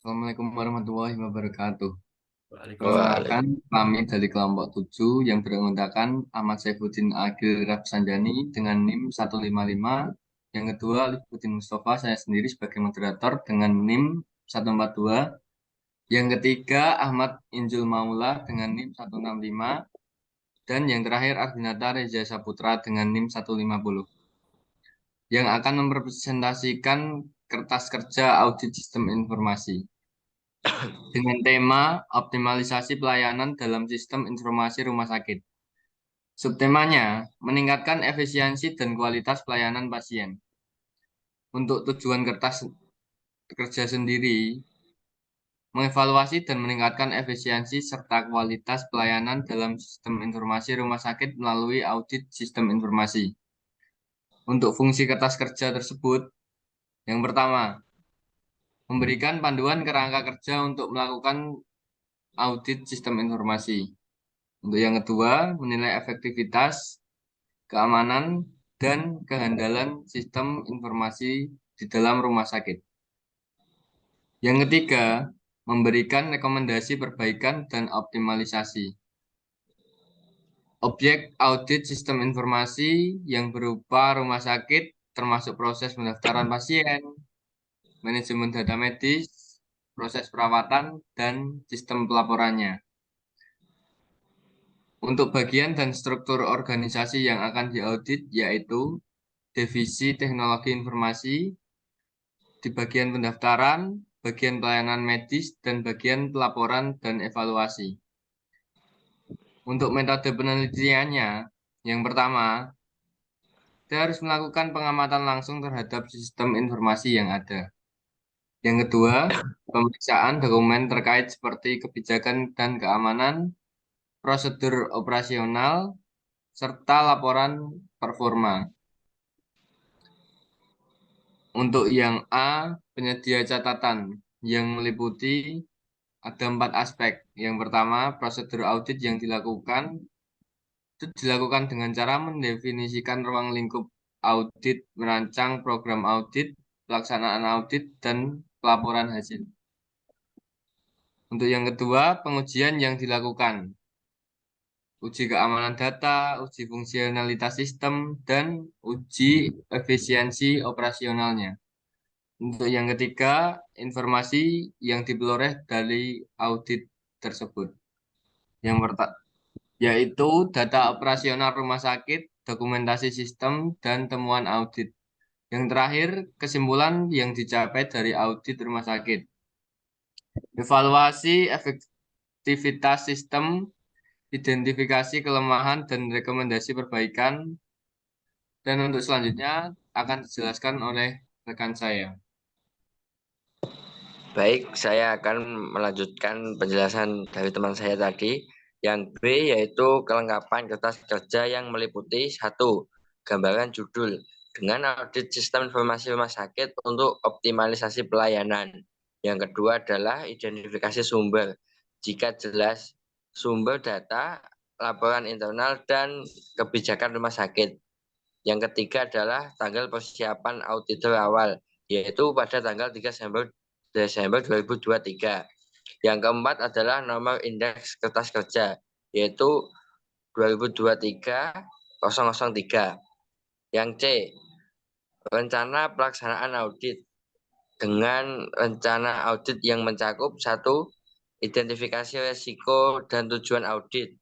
Assalamualaikum warahmatullahi wabarakatuh. Waalaikumsalam. Perkenalkan, kami dari kelompok 7 yang beranggotakan Ahmad Saifuddin Agil Rapsanjani dengan NIM 155. Yang kedua, Lipuddin Mustafa, saya sendiri sebagai moderator dengan NIM 142. Yang ketiga, Ahmad Injul Maula dengan NIM 165. Dan yang terakhir, Ardinata Reza Saputra dengan NIM 150. Yang akan mempresentasikan kertas kerja audit sistem informasi. Dengan tema optimalisasi pelayanan dalam sistem informasi rumah sakit. Subtemanya, meningkatkan efisiensi dan kualitas pelayanan pasien. Untuk tujuan kertas kerja sendiri, mengevaluasi dan meningkatkan efisiensi serta kualitas pelayanan dalam sistem informasi rumah sakit melalui audit sistem informasi. Untuk fungsi kertas kerja tersebut, yang pertama, memberikan panduan kerangka kerja untuk melakukan audit sistem informasi. Untuk yang kedua, menilai efektivitas, keamanan, dan kehandalan sistem informasi di dalam rumah sakit. Yang ketiga, memberikan rekomendasi perbaikan dan optimalisasi. Objek audit sistem informasi yang berupa rumah sakit, termasuk proses pendaftaran pasien, manajemen data medis, proses perawatan, dan sistem pelaporannya. Untuk bagian dan struktur organisasi yang akan diaudit yaitu divisi teknologi informasi, di bagian pendaftaran, bagian pelayanan medis, dan bagian pelaporan dan evaluasi. Untuk metode penelitiannya, yang pertama, kita harus melakukan pengamatan langsung terhadap sistem informasi yang ada. Yang kedua, pemeriksaan dokumen terkait seperti kebijakan dan keamanan, prosedur operasional, serta laporan performa. Untuk yang A, penyedia catatan yang meliputi ada 4 aspek. Yang pertama, prosedur audit yang dilakukan itu dilakukan dengan cara mendefinisikan ruang lingkup audit, merancang program audit, pelaksanaan audit, dan pelaporan hasil. Untuk yang kedua, pengujian yang dilakukan, uji keamanan data, uji fungsionalitas sistem, dan uji efisiensi operasionalnya. Untuk yang ketiga, informasi yang diperoleh dari audit tersebut. Yang pertama, yaitu data operasional rumah sakit, dokumentasi sistem, dan temuan audit. Yang terakhir, kesimpulan yang dicapai dari audit rumah sakit. Evaluasi efektivitas sistem, identifikasi kelemahan, dan rekomendasi perbaikan. Dan untuk selanjutnya akan dijelaskan oleh rekan saya. Baik, saya akan melanjutkan penjelasan dari teman saya tadi. Yang B yaitu kelengkapan kertas kerja yang meliputi satu, gambaran judul dengan audit sistem informasi rumah sakit untuk optimalisasi pelayanan. Yang kedua adalah identifikasi sumber. Jika jelas sumber data, laporan internal, dan kebijakan rumah sakit. Yang ketiga adalah tanggal persiapan auditor awal, yaitu pada tanggal 3 Desember 2023. Yang keempat adalah nomor indeks kertas kerja, yaitu 2023-003. Yang C, rencana pelaksanaan audit dengan rencana audit yang mencakup satu, identifikasi risiko dan tujuan audit.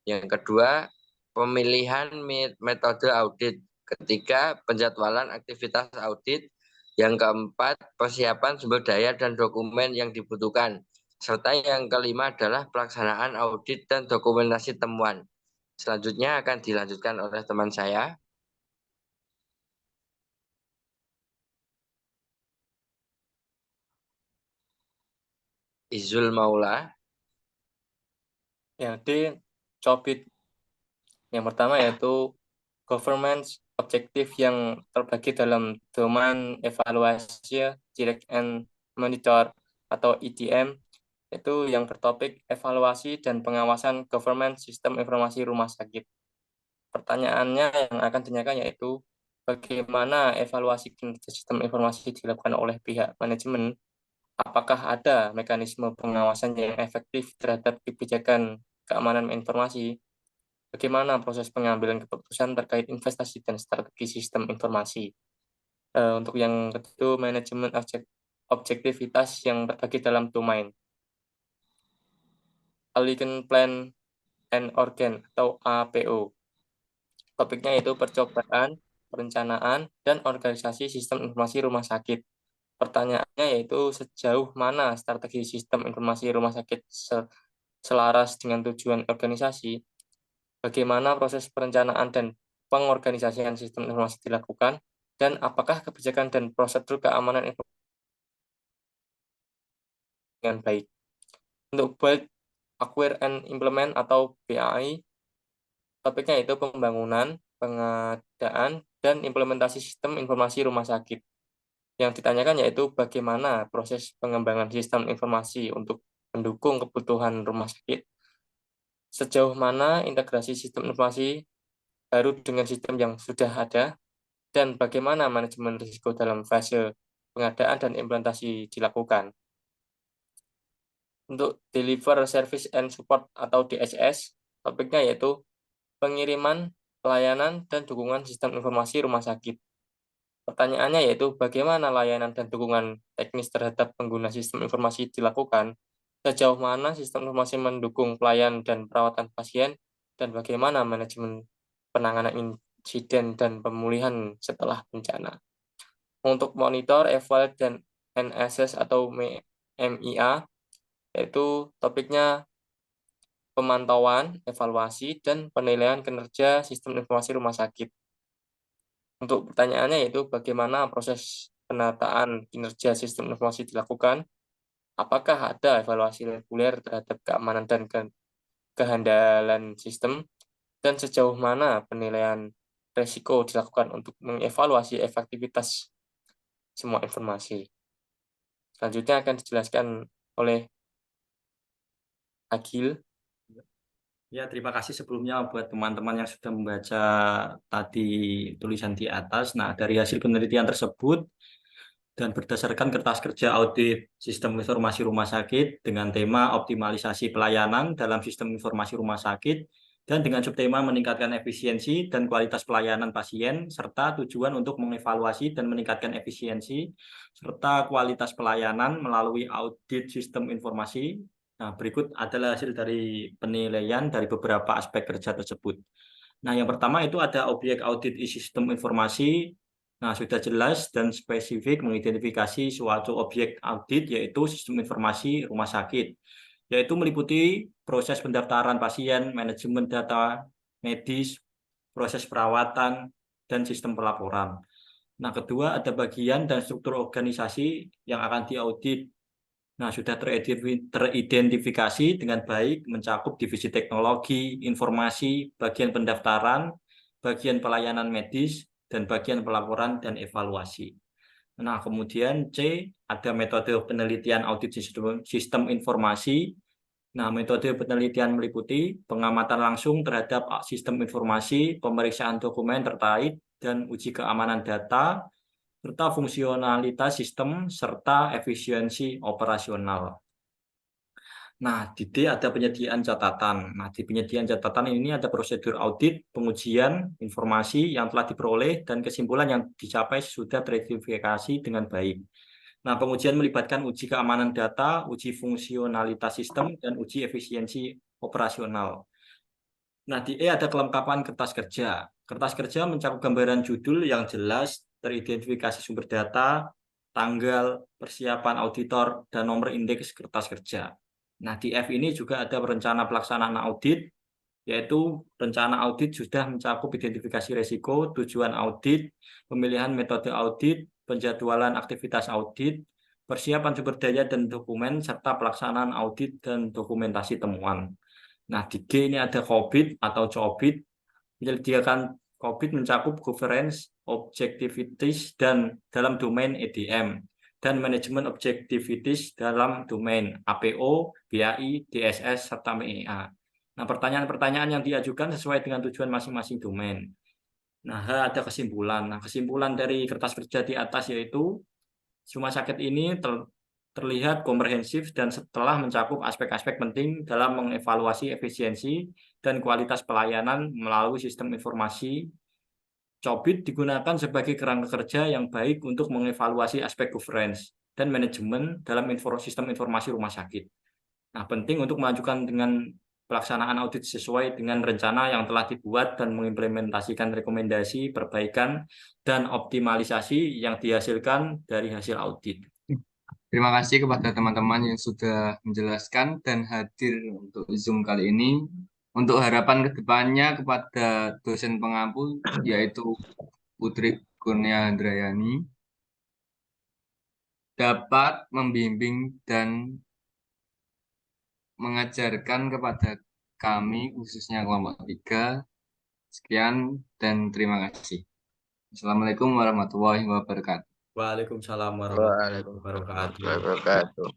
Yang kedua, pemilihan metode audit. Ketiga, penjadwalan aktivitas audit. Yang keempat, persiapan sumber daya dan dokumen yang dibutuhkan. Serta yang kelima adalah pelaksanaan audit dan dokumentasi temuan. Selanjutnya akan dilanjutkan oleh teman saya, Izul Maula. Yang D, COBIT. Yang pertama yaitu governance objektif yang terbagi dalam domain evaluasi, direct and monitor atau EDM, itu yang bertopik evaluasi dan pengawasan government sistem informasi rumah sakit. Pertanyaannya yang akan ditanyakan yaitu bagaimana evaluasi kinerja sistem informasi dilakukan oleh pihak manajemen. apakah ada mekanisme pengawasan yang efektif terhadap kebijakan keamanan informasi? Bagaimana proses pengambilan keputusan terkait investasi dan strategi sistem informasi? Untuk yang kedua, manajemen objektivitas yang terbagi dalam domain. Alien Plan and Organ atau APO. Topiknya yaitu percobaan, perencanaan, dan organisasi sistem informasi rumah sakit. Pertanyaannya yaitu sejauh mana strategi sistem informasi rumah sakit selaras dengan tujuan organisasi, bagaimana proses perencanaan dan pengorganisasian sistem informasi dilakukan, dan apakah kebijakan dan prosedur keamanan informasi dengan baik. Untuk build, acquire, and implement atau BAI, topiknya yaitu pembangunan, pengadaan, dan implementasi sistem informasi rumah sakit. Yang ditanyakan yaitu bagaimana proses pengembangan sistem informasi untuk mendukung kebutuhan rumah sakit, sejauh mana integrasi sistem informasi baru dengan sistem yang sudah ada, dan bagaimana manajemen risiko dalam fase pengadaan dan implementasi dilakukan. Untuk deliver service and support atau DSS, topiknya yaitu pengiriman, pelayanan, dan dukungan sistem informasi rumah sakit. Pertanyaannya yaitu bagaimana layanan dan dukungan teknis terhadap pengguna sistem informasi dilakukan, sejauh mana sistem informasi mendukung pelayanan dan perawatan pasien, dan bagaimana manajemen penanganan insiden dan pemulihan setelah bencana. Untuk monitor, evaluate, dan NSS atau MIA, yaitu topiknya pemantauan, evaluasi, dan penilaian kinerja sistem informasi rumah sakit. Untuk pertanyaannya yaitu bagaimana proses penataan kinerja sistem informasi dilakukan, apakah ada evaluasi reguler terhadap keamanan dan kehandalan sistem, dan sejauh mana penilaian risiko dilakukan untuk mengevaluasi efektivitas semua informasi. Selanjutnya akan dijelaskan oleh Agil. Ya, terima kasih sebelumnya buat teman-teman yang sudah membaca tadi tulisan di atas. Nah, dari hasil penelitian tersebut dan berdasarkan kertas kerja audit sistem informasi rumah sakit dengan tema optimalisasi pelayanan dalam sistem informasi rumah sakit dan dengan subtema meningkatkan efisiensi dan kualitas pelayanan pasien serta tujuan untuk mengevaluasi dan meningkatkan efisiensi serta kualitas pelayanan melalui audit sistem informasi. Nah, berikut adalah hasil dari penilaian dari beberapa aspek kerja tersebut. Nah, yang pertama itu ada objek audit sistem informasi. Nah, sudah jelas dan spesifik mengidentifikasi suatu objek audit yaitu sistem informasi rumah sakit, yaitu meliputi proses pendaftaran pasien, manajemen data medis, proses perawatan, dan sistem pelaporan. Nah, kedua ada bagian dan struktur organisasi yang akan diaudit. Nah, sudah teridentifikasi dengan baik mencakup divisi teknologi, informasi, bagian pendaftaran, bagian pelayanan medis, dan bagian pelaporan dan evaluasi. Nah, kemudian C, ada metode penelitian audit sistem informasi. Nah, metode penelitian meliputi pengamatan langsung terhadap sistem informasi, pemeriksaan dokumen terkait, dan uji keamanan data, serta fungsionalitas sistem, serta efisiensi operasional. Nah, di D ada penyediaan catatan. Nah, di penyediaan catatan ini ada prosedur audit, pengujian, informasi yang telah diperoleh, dan kesimpulan yang dicapai sudah teridentifikasi dengan baik. Nah, pengujian melibatkan uji keamanan data, uji fungsionalitas sistem, dan uji efisiensi operasional. Nah, di E ada kelengkapan kertas kerja. Kertas kerja mencakup gambaran judul yang jelas, teridentifikasi sumber data, tanggal, persiapan auditor, dan nomor indeks kertas kerja. Nah, di F ini juga ada rencana pelaksanaan audit, yaitu rencana audit sudah mencakup identifikasi risiko, tujuan audit, pemilihan metode audit, penjadwalan aktivitas audit, persiapan sumber daya dan dokumen, serta pelaksanaan audit dan dokumentasi temuan. Nah, di G ini ada COBIT atau COBIT, menyediakan COBIT mencakup governance, objectivities, dan dalam domain EDM, dan manajemen objectivities dalam domain APO, BAI, DSS, serta MEA. Nah, pertanyaan-pertanyaan yang diajukan sesuai dengan tujuan masing-masing domain. Nah, ada kesimpulan. Nah, kesimpulan dari kertas kerja di atas yaitu rumah sakit ini terlihat komprehensif dan telah mencakup aspek-aspek penting dalam mengevaluasi efisiensi dan kualitas pelayanan melalui sistem informasi. COBIT digunakan sebagai kerangka kerja yang baik untuk mengevaluasi aspek governance dan manajemen dalam sistem informasi rumah sakit. Nah, penting untuk mengajukan dengan pelaksanaan audit sesuai dengan rencana yang telah dibuat dan mengimplementasikan rekomendasi, perbaikan, dan optimalisasi yang dihasilkan dari hasil audit. Terima kasih kepada teman-teman yang sudah menjelaskan dan hadir untuk Zoom kali ini. Untuk harapan kedepannya kepada dosen pengampu, yaitu Putri Kurnia Handrayani, dapat membimbing dan mengajarkan kepada kami, khususnya kelompok 3. Sekian dan terima kasih. Assalamualaikum warahmatullahi wabarakatuh. Waalaikumsalam warahmatullahi wabarakatuh. Waalaikumsalam warahmatullahi wabarakatuh.